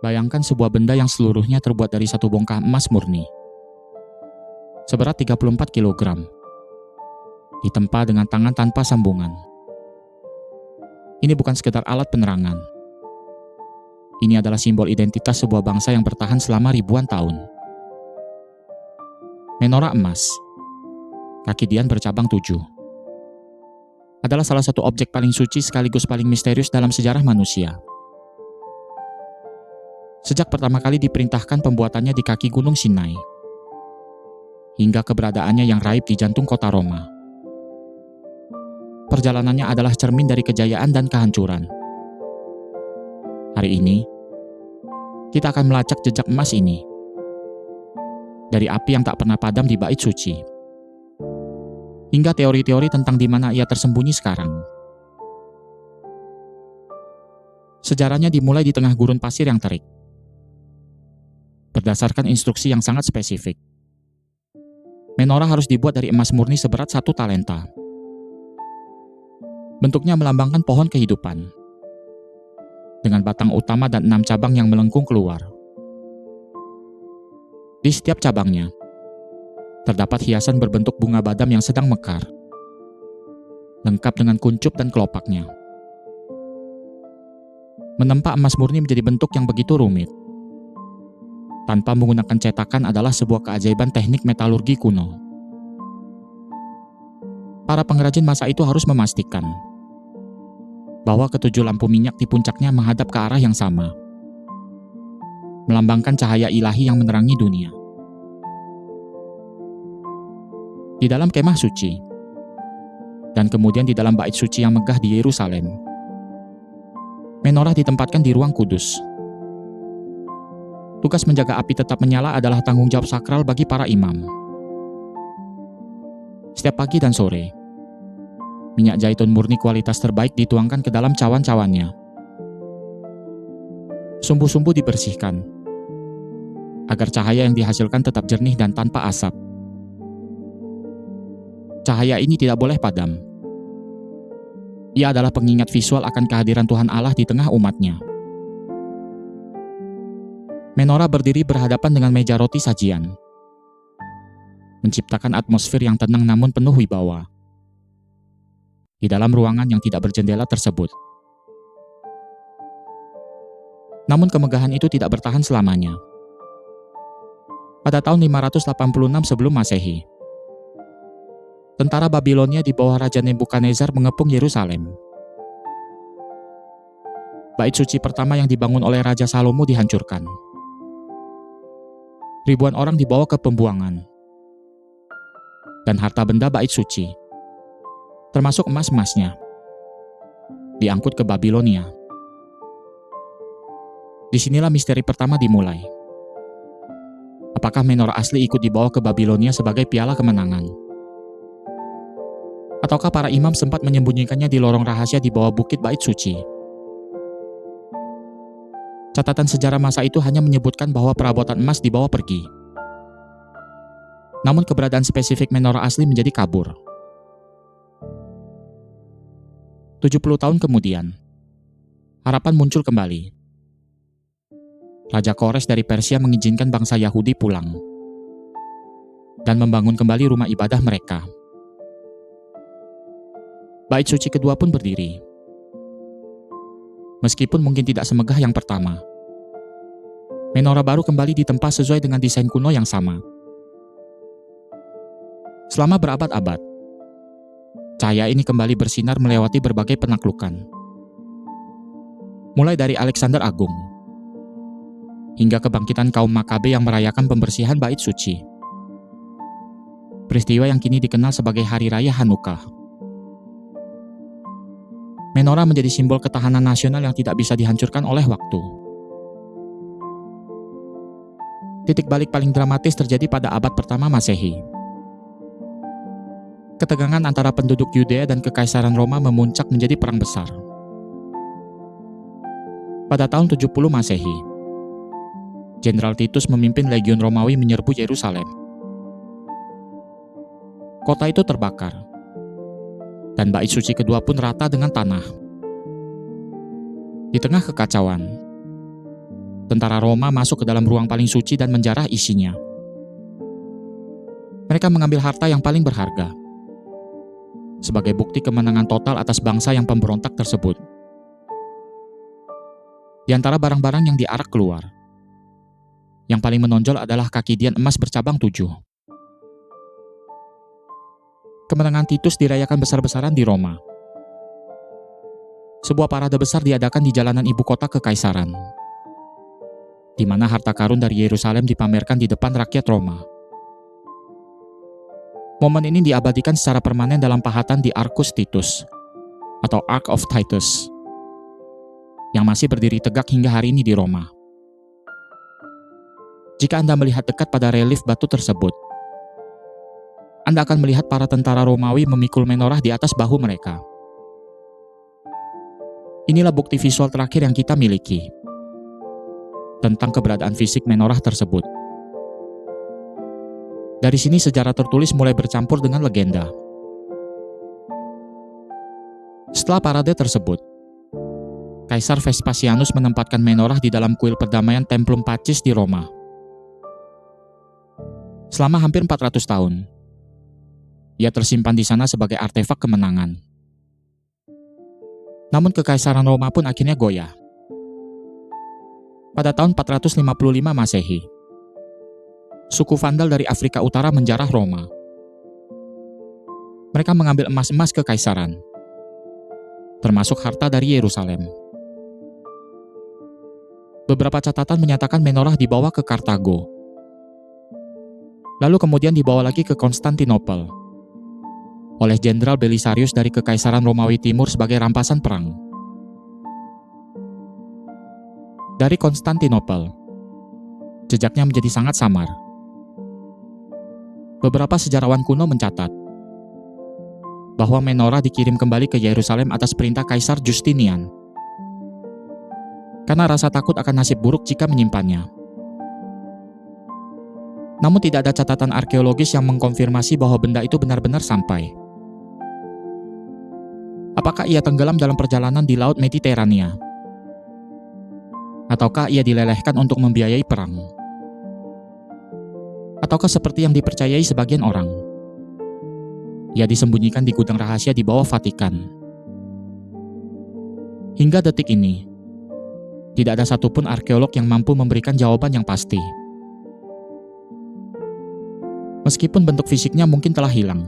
Bayangkan sebuah benda yang seluruhnya terbuat dari satu bongkah emas murni, seberat 34 kg, ditempa dengan tangan tanpa sambungan. Ini bukan sekedar alat penerangan. Ini adalah simbol identitas sebuah bangsa yang bertahan selama ribuan tahun. Menorah emas, kaki Dian bercabang 7, adalah salah satu objek paling suci sekaligus paling misterius dalam sejarah manusia. Sejak pertama kali diperintahkan pembuatannya di kaki Gunung Sinai, hingga keberadaannya yang raib di jantung kota Roma. Perjalanannya adalah cermin dari kejayaan dan kehancuran. Hari ini, kita akan melacak jejak emas ini. Dari api yang tak pernah padam di bait suci, hingga teori-teori tentang di mana ia tersembunyi sekarang. Sejarahnya dimulai di tengah gurun pasir yang terik, berdasarkan instruksi yang sangat spesifik. Menorah harus dibuat dari emas murni seberat 1 talenta. Bentuknya melambangkan pohon kehidupan, dengan batang utama dan 6 cabang yang melengkung keluar. Di setiap cabangnya, terdapat hiasan berbentuk bunga badam yang sedang mekar, lengkap dengan kuncup dan kelopaknya. Menempa emas murni menjadi bentuk yang begitu rumit, tanpa menggunakan cetakan adalah sebuah keajaiban teknik metalurgi kuno. Para pengrajin masa itu harus memastikan bahwa ketujuh lampu minyak di puncaknya menghadap ke arah yang sama, melambangkan cahaya ilahi yang menerangi dunia. Di dalam kemah suci, dan kemudian di dalam bait suci yang megah di Yerusalem, menorah ditempatkan di ruang kudus. Tugas menjaga api tetap menyala adalah tanggung jawab sakral bagi para imam. Setiap pagi dan sore, minyak zaitun murni kualitas terbaik dituangkan ke dalam cawan-cawannya. Sumbu-sumbu dibersihkan, agar cahaya yang dihasilkan tetap jernih dan tanpa asap. Cahaya ini tidak boleh padam. Ia adalah pengingat visual akan kehadiran Tuhan Allah di tengah umatnya. Menorah berdiri berhadapan dengan meja roti sajian, menciptakan atmosfer yang tenang namun penuh wibawa. Di dalam ruangan yang tidak berjendela tersebut. Namun kemegahan itu tidak bertahan selamanya. Pada tahun 586 sebelum Masehi, tentara Babilonia di bawah Raja Nebukadnezar mengepung Yerusalem. Bait suci pertama yang dibangun oleh Raja Salomo dihancurkan. Ribuan orang dibawa ke pembuangan. Dan harta benda bait suci, termasuk emas-emasnya, diangkut ke Babilonia. Disinilah misteri pertama dimulai. Apakah menorah asli ikut dibawa ke Babilonia sebagai piala kemenangan? Ataukah para imam sempat menyembunyikannya di lorong rahasia di bawah bukit bait suci? Catatan sejarah masa itu hanya menyebutkan bahwa perabotan emas dibawa pergi. Namun keberadaan spesifik menorah asli menjadi kabur. 70 tahun kemudian, harapan muncul kembali. Raja Kores dari Persia mengizinkan bangsa Yahudi pulang dan membangun kembali rumah ibadah mereka. Bait suci kedua pun berdiri. Meskipun mungkin tidak semegah yang pertama, menorah baru kembali ditempa sesuai dengan desain kuno yang sama. Selama berabad-abad, cahaya ini kembali bersinar melewati berbagai penaklukan. Mulai dari Alexander Agung, hingga kebangkitan kaum Makabe yang merayakan pembersihan bait suci. Peristiwa yang kini dikenal sebagai Hari Raya Hanukkah. Menorah menjadi simbol ketahanan nasional yang tidak bisa dihancurkan oleh waktu. Titik balik paling dramatis terjadi pada abad pertama Masehi. Ketegangan antara penduduk Yudea dan Kekaisaran Roma memuncak menjadi perang besar. Pada tahun 70 Masehi, Jenderal Titus memimpin Legiun Romawi menyerbu Yerusalem. Kota itu terbakar, dan bait suci kedua pun rata dengan tanah. Di tengah kekacauan, tentara Roma masuk ke dalam ruang paling suci dan menjarah isinya. Mereka mengambil harta yang paling berharga sebagai bukti kemenangan total atas bangsa yang pemberontak tersebut. Di antara barang-barang yang diarak keluar, yang paling menonjol adalah kaki dian emas bercabang 7. Kemenangan Titus dirayakan besar-besaran di Roma. Sebuah parade besar diadakan di jalanan ibu kota kekaisaran, di mana harta karun dari Yerusalem dipamerkan di depan rakyat Roma. Momen ini diabadikan secara permanen dalam pahatan di Arcus Titus, atau Ark of Titus, yang masih berdiri tegak hingga hari ini di Roma. Jika Anda melihat dekat pada relief batu tersebut, Anda akan melihat para tentara Romawi memikul menorah di atas bahu mereka. Inilah bukti visual terakhir yang kita miliki tentang keberadaan fisik menorah tersebut. Dari sini sejarah tertulis mulai bercampur dengan legenda. Setelah parade tersebut, Kaisar Vespasianus menempatkan menorah di dalam kuil perdamaian Templum Pacis di Roma. Selama hampir 400 tahun, ia tersimpan di sana sebagai artefak kemenangan. Namun kekaisaran Roma pun akhirnya goyah. Pada tahun 455 Masehi, suku Vandal dari Afrika Utara menjarah Roma. Mereka mengambil emas-emas kekaisaran, termasuk harta dari Yerusalem. Beberapa catatan menyatakan menorah dibawa ke Kartago, lalu kemudian dibawa lagi ke Konstantinopel oleh Jenderal Belisarius dari Kekaisaran Romawi Timur sebagai rampasan perang. Dari Konstantinopel, jejaknya menjadi sangat samar. Beberapa sejarawan kuno mencatat bahwa menorah dikirim kembali ke Yerusalem atas perintah Kaisar Justinian karena rasa takut akan nasib buruk jika menyimpannya. Namun tidak ada catatan arkeologis yang mengkonfirmasi bahwa benda itu benar-benar sampai. Apakah ia tenggelam dalam perjalanan di Laut Mediterania? Ataukah ia dilelehkan untuk membiayai perang? Ataukah seperti yang dipercayai sebagian orang, ia disembunyikan di gudang rahasia di bawah Vatikan? Hingga detik ini, tidak ada satupun arkeolog yang mampu memberikan jawaban yang pasti. Meskipun bentuk fisiknya mungkin telah hilang,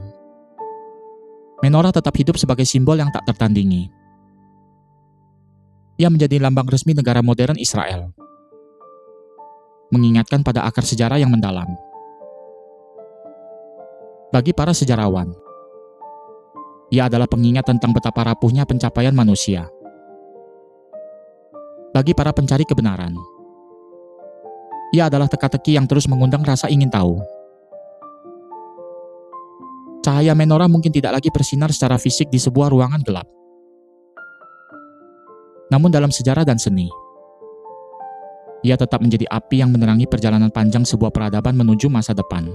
menorah tetap hidup sebagai simbol yang tak tertandingi. Ia menjadi lambang resmi negara modern Israel, mengingatkan pada akar sejarah yang mendalam. Bagi para sejarawan, ia adalah pengingat tentang betapa rapuhnya pencapaian manusia. Bagi para pencari kebenaran, ia adalah teka-teki yang terus mengundang rasa ingin tahu. Cahaya menorah mungkin tidak lagi bersinar secara fisik di sebuah ruangan gelap. Namun dalam sejarah dan seni, ia tetap menjadi api yang menerangi perjalanan panjang sebuah peradaban menuju masa depan.